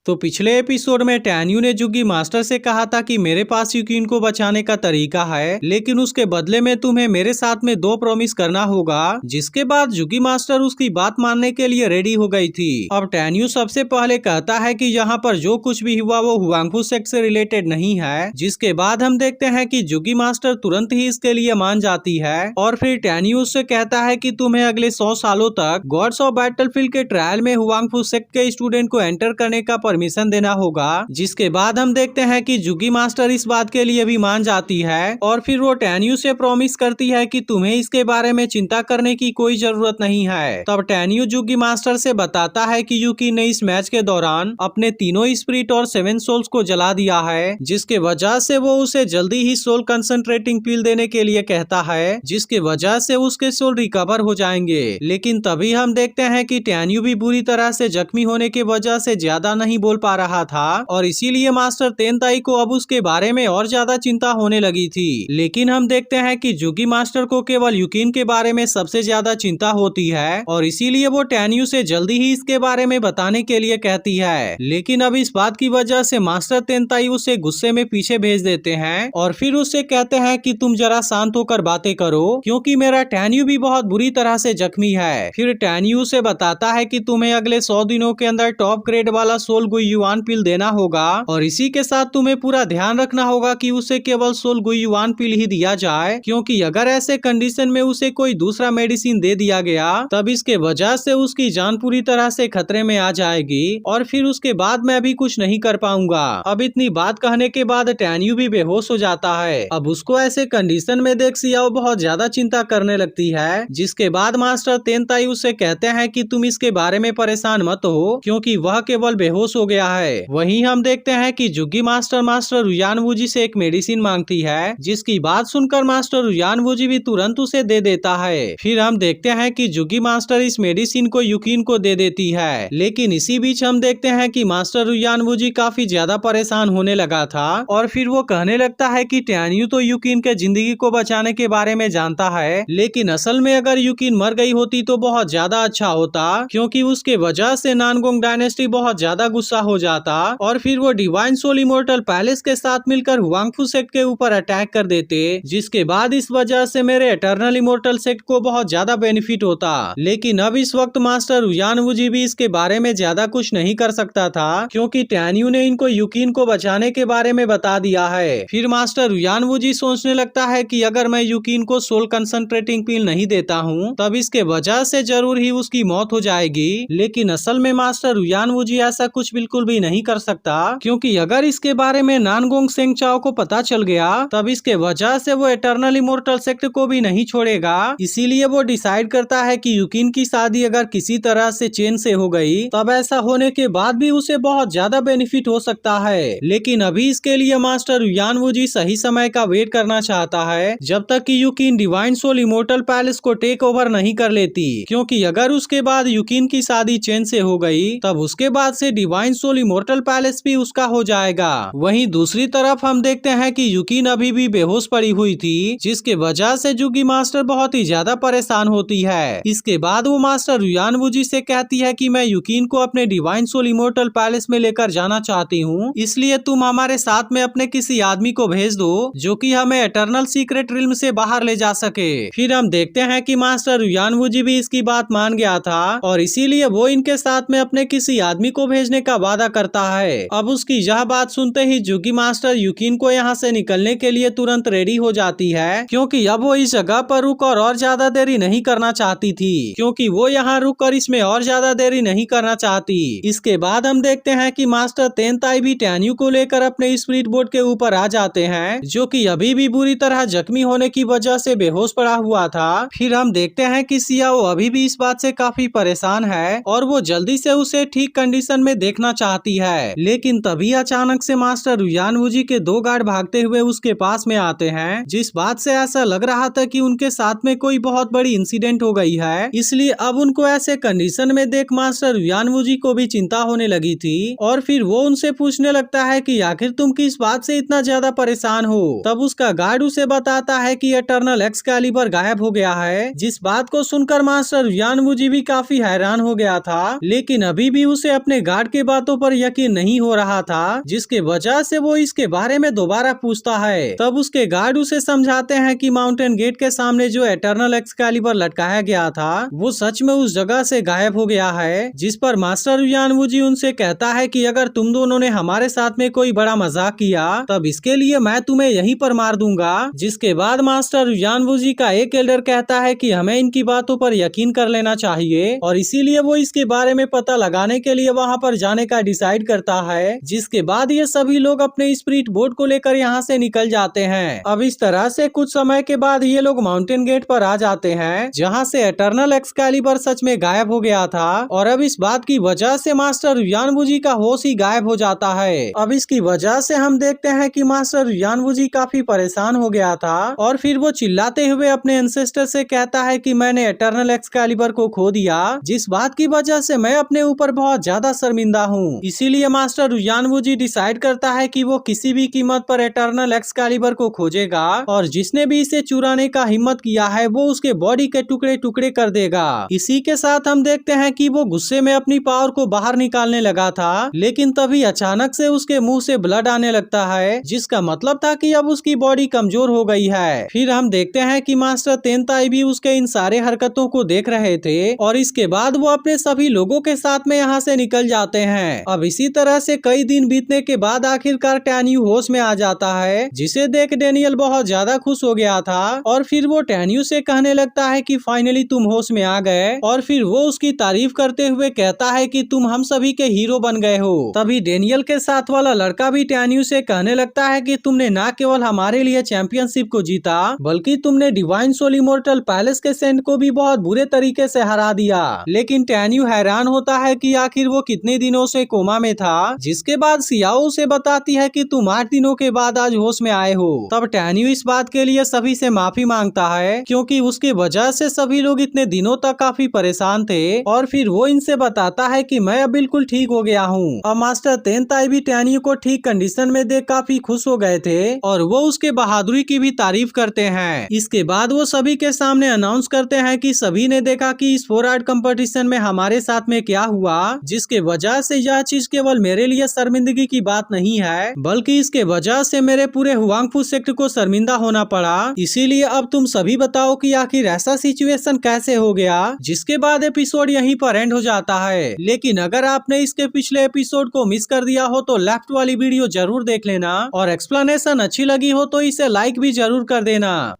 तो पिछले एपिसोड में टैन्यू ने जुगी मास्टर से कहा था कि मेरे पास युकिन को बचाने का तरीका है, लेकिन उसके बदले में तुम्हें मेरे साथ में 2 प्रॉमिस करना होगा। जिसके बाद जुगी मास्टर उसकी बात मानने के लिए रेडी हो गई थी। अब टैन्यू सबसे पहले कहता है कि यहाँ पर जो कुछ भी हुआ वो हुआंगफू सेक्ट से रिलेटेड नहीं है। जिसके बाद हम देखते हैं कि जुगी मास्टर तुरंत ही इसके लिए मान जाती है और फिर टैन्यू उससे कहता है कि तुम्हें अगले 100 सालों तक गॉड्स ऑफ बैटलफील्ड के ट्रायल में हुआंगफू सेक्ट के स्टूडेंट को एंटर करने का परमिशन देना होगा। जिसके बाद हम देखते हैं कि जुगी मास्टर इस बात के लिए भी मान जाती है और फिर वो टैन्यू से प्रॉमिस करती है कि तुम्हें इसके बारे में चिंता करने की कोई जरूरत नहीं है। तब टैन्यू जुगी मास्टर से बताता है कि युकी ने इस मैच के दौरान अपने तीनों स्पिरिट और 7 सोल्स को जला दिया है, जिसके वजह से वो उसे जल्दी ही सोल कंसंट्रेटिंग पिल देने के लिए कहता है, जिसके वजह से उसके सोल रिकवर हो जाएंगे। लेकिन तभी हम देखते हैं कि टैन्यू भी बुरी तरह से जख्मी होने की वजह से ज्यादा नहीं बोल पा रहा था और इसीलिए मास्टर तेनताई को अब उसके बारे में और ज्यादा चिंता होने लगी थी। लेकिन हम देखते हैं कि जुगी मास्टर को केवल युकिन के बारे में सबसे ज्यादा चिंता होती है और इसीलिए वो टैन्यू से जल्दी ही इसके बारे में बताने के लिए कहती है। लेकिन अब इस बात की वजह से मास्टर तेनताई उसे गुस्से में पीछे भेज देते हैं और फिर उससे कहते हैं कि तुम जरा शांत होकर बातें करो, क्योंकि मेरा टैन्यू भी बहुत बुरी तरह से जख्मी है। फिर टैन्यू से बताता है कि तुम्हें अगले 100 दिनों के अंदर टॉप ग्रेड वाला सोल गुइयुआन पिल देना होगा और इसी के साथ तुम्हें पूरा ध्यान रखना होगा कि उसे केवल सोल गुइयुआन पिल ही दिया जाए, क्योंकि अगर ऐसे कंडीशन में उसे कोई दूसरा मेडिसिन दे दिया गया तब इसके वजह से उसकी जान पूरी तरह से खतरे में आ जाएगी और फिर उसके बाद मैं भी कुछ नहीं कर पाऊंगा। अब इतनी बात कहने के बाद टैन्यू भी बेहोश हो जाता है। अब उसको ऐसे कंडीशन में देख सियाओ बहुत ज्यादा चिंता करने लगती है। जिसके बाद मास्टर तेनताई उसे कहते हैं कि तुम इसके बारे में परेशान मत हो, क्योंकि वह केवल बेहोश हो गया है। वहीं हम देखते हैं कि जुगी मास्टर रुयानवूजी से एक मेडिसिन मांगती है, जिसकी बात सुनकर मास्टर रुयानवूजी भी तुरंत उसे दे देता है। फिर हम देखते हैं कि जुगी मास्टर इस मेडिसिन को युकिन को दे देती है। लेकिन इसी बीच हम देखते हैं कि मास्टर रुयानवूजी काफी ज्यादा परेशान होने लगा था और फिर वो कहने लगता है कि टैन्यू तो युकिन के जिंदगी को बचाने के बारे में जानता है, लेकिन असल में अगर युकिन मर गई होती तो बहुत ज्यादा अच्छा होता, क्योंकि उसके वजह से नानगोंग डायनेस्टी बहुत ज्यादा गुस्सा हो जाता और फिर वो डिवाइन सोल इमोर्टल पैलेस के साथ मिलकर हुआंगफू सेक्ट के ऊपर अटैक कर देते, जिसके बाद इस वजह से मेरे एटर्नल इमोर्टल सेक्ट को बहुत ज्यादा बेनिफिट होता। लेकिन अब इस वक्त मास्टर रुयानवूजी भी इसके बारे में ज्यादा कुछ नहीं कर सकता था, क्योंकि टैन्यू ने इनको युकिन को बचाने के बारे में बता दिया है। फिर मास्टर रुयानवूजी सोचने लगता है कि अगर मैं युकिन को सोल कंसंट्रेटिंग पिल नहीं देता हूँ तब इसके वजह से जरूर ही उसकी मौत हो जाएगी। लेकिन असल में मास्टर रुयानवूजी ऐसा कुछ बिल्कुल भी नहीं कर सकता, क्योंकि अगर इसके बारे में नानगोंग सेंगचाओ को पता चल गया तब इसके वजह से वो एटर्नल इमोर्टल सेक्ट को भी नहीं छोड़ेगा। इसीलिए वो डिसाइड करता है कि युकिन की शादी अगर किसी तरह से चेन से हो गई तब ऐसा होने के बाद भी उसे बहुत ज्यादा बेनिफिट हो सकता है। लेकिन अभी इसके लिए मास्टर रुयानवूजी सही समय का वेट करना चाहता है, जब तक कि युकिन डिवाइन सोल इमोर्टल पैलेस को टेक ओवर नहीं कर लेती, क्योंकि अगर उसके बाद युकिन की शादी चेन से हो गई तब उसके बाद से डिवाइन सोल इमोर्टल पैलेस भी उसका हो जाएगा। वहीं दूसरी तरफ हम देखते हैं कि युकिन अभी भी बेहोश पड़ी हुई थी, जिसके वजह से जुगी मास्टर बहुत ही ज्यादा परेशान होती है। इसके बाद वो मास्टर रुयानवूजी से कहती है कि मैं युकिन को अपने डिवाइन सोल इमोर्टल पैलेस में लेकर जाना चाहती हूँ, इसलिए तुम हमारे साथ में अपने किसी आदमी को भेज दो जो कि हमें एटर्नल सीक्रेट रिल्म से बाहर ले जा सके। फिर हम देखते हैं कि मास्टर रुयानवूजी भी इसकी बात मान गया था और इसीलिए वो इनके साथ में अपने किसी आदमी को भेजने का वादा करता है। अब उसकी यह बात सुनते ही जुगी मास्टर युकिन को यहाँ से निकलने के लिए तुरंत रेडी हो जाती है, क्योंकि अब वो इस जगह पर रुक और ज्यादा देरी नहीं करना चाहती थी, क्योंकि वो यहाँ रुक कर इसमें और ज्यादा देरी नहीं करना चाहती। इसके बाद हम देखते हैं कि मास्टर तेनताई भी टैन्यू को लेकर अपने स्पिरिट बोर्ड के ऊपर आ जाते हैं, जो कि अभी भी बुरी तरह जख्मी होने की वजह से बेहोश पड़ा हुआ था। फिर हम देखते हैं कि सियाओ अभी भी इस बात से काफी परेशान है और वो जल्दी से उसे ठीक कंडीशन में देखना चाहती है। लेकिन तभी अचानक से मास्टर रुयानवूजी के 2 गार्ड भागते हुए उसके पास में आते हैं, जिस बात से ऐसा लग रहा था कि उनके साथ में कोई बहुत बड़ी इंसिडेंट हो गई है। इसलिए अब उनको ऐसे कंडीशन में देख मास्टर रुयानवूजी को भी चिंता होने लगी थी और फिर वो उनसे पूछने लगता है कि आखिर तुम किस बात से इतना ज्यादा परेशान हो। तब उसका गार्ड उसे बताता है कि एटर्नल एक्सकैलिबर गायब हो गया है, जिस बात को सुनकर मास्टर रुयानवूजी भी काफी हैरान हो गया था। लेकिन अभी भी उसे अपने गार्ड के बातों पर यकीन नहीं हो रहा था, जिसके वजह से वो इसके बारे में दोबारा पूछता है। तब उसके गार्ड उसे समझाते हैं कि माउंटेन गेट के सामने जो एटर्नल एक्सकैलिबर लटकाया गया था वो सच में उस जगह से गायब हो गया है। जिस पर मास्टर युआनवूजी उनसे कहता है कि अगर तुम दोनों ने हमारे साथ में कोई बड़ा मजाक किया तब इसके लिए मैं तुम्हें यहीं पर मार दूंगा। जिसके बाद मास्टर युआनवूजी का एक एल्डर कहता है कि हमें इनकी बातों पर यकीन कर लेना चाहिए और इसीलिए वो इसके बारे में पता लगाने के लिए वहाँ पर जाने का डिसाइड करता है। जिसके बाद ये सभी लोग अपने स्पिरिट बोट को लेकर यहाँ से निकल जाते हैं। अब इस तरह से कुछ समय के बाद ये लोग माउंटेन गेट पर आ जाते हैं जहाँ से एटर्नल एक्सकैलिबर सच में गायब हो गया था और अब इस बात की वजह से मास्टर युआनवूजी का होश ही गायब हो जाता है। अब इसकी वजह से हम देखते हैं कि मास्टर युआनवूजी काफी परेशान हो गया था और फिर वो चिल्लाते हुए अपने एंसेस्टर से कहता है कि मैंने एटर्नल एक्सकैलिबर को खो दिया, जिस बात की वजह से मैं अपने ऊपर बहुत ज्यादा शर्मिंदा हूँ। इसीलिए मास्टर युआनवूजी डिसाइड करता है कि वो किसी भी कीमत पर एटर्नल एक्सकैलिबर को खोजेगा और जिसने भी इसे चुराने का हिम्मत किया है वो उसके बॉडी के टुकड़े टुकड़े कर देगा। इसी के साथ हम देखते हैं कि वो गुस्से में अपनी पावर को बाहर निकालने लगा था, लेकिन तभी अचानक से उसके मुंह से ब्लड आने लगता है, जिसका मतलब था कि अब उसकी बॉडी कमजोर हो गई है। फिर हम देखते हैं कि मास्टर तेनताई भी उसके इन सारे हरकतों को देख रहे थे और इसके बाद वो अपने सभी लोगों के साथ में यहाँ से निकल जाते हैं। अब इसी तरह से कई दिन बीतने के बाद आखिरकार टैन्यू होश में आ जाता है, जिसे देख डेनियल बहुत ज्यादा खुश हो गया था और फिर वो टैन्यू से कहने लगता है कि फाइनली तुम होश में आ गए और फिर वो उसकी तारीफ करते हुए कहता है कि तुम हम सभी के हीरो बन गए हो। तभी डेनियल के साथ वाला लड़का भी टैन्यू से कहने लगता है कि तुमने न केवल हमारे लिए चैंपियनशिप को जीता बल्कि तुमने डिवाइन सोल इमोर्टल पैलेस के सेंट को भी बहुत बुरे तरीके से हरा दिया। लेकिन टैन्यू हैरान होता है कि आखिर वो कितने दिनों से कोमा में था। जिसके बाद सियाओ उसे बताती है कि तुम 8 दिनों के बाद आज होश में आए हो। तब टैन्यू इस बात के लिए सभी से माफी मांगता है क्योंकि उसके वजह से सभी लोग इतने दिनों तक काफी परेशान थे और फिर वो इनसे बताता है कि मैं अब बिल्कुल ठीक हो गया हूँ। अब मास्टर तेनताई भी टैन्यू को ठीक कंडीशन में देख काफी खुश हो गए थे और वो उसके बहादुरी की भी तारीफ करते हैं। इसके बाद वो सभी के सामने अनाउंस करते हैं कि सभी ने देखा कि इस 4 आर्ट कंपटीशन में हमारे साथ में क्या हुआ, जिसके वजह से यह चीज केवल मेरे लिए शर्मिंदगी की बात नहीं है बल्कि इसके वजह से मेरे पूरे हुआंगफू सेक्ट को शर्मिंदा होना पड़ा। इसीलिए अब तुम सभी बताओ कि आखिर ऐसा सिचुएशन कैसे हो गया। जिसके बाद एपिसोड यहीं पर एंड हो जाता है। लेकिन अगर आपने इसके पिछले एपिसोड को मिस कर दिया हो तो लेफ्ट वाली वीडियो जरूर देख लेना और एक्सप्लेनेशन अच्छी लगी हो तो इसे लाइक भी जरूर कर देना।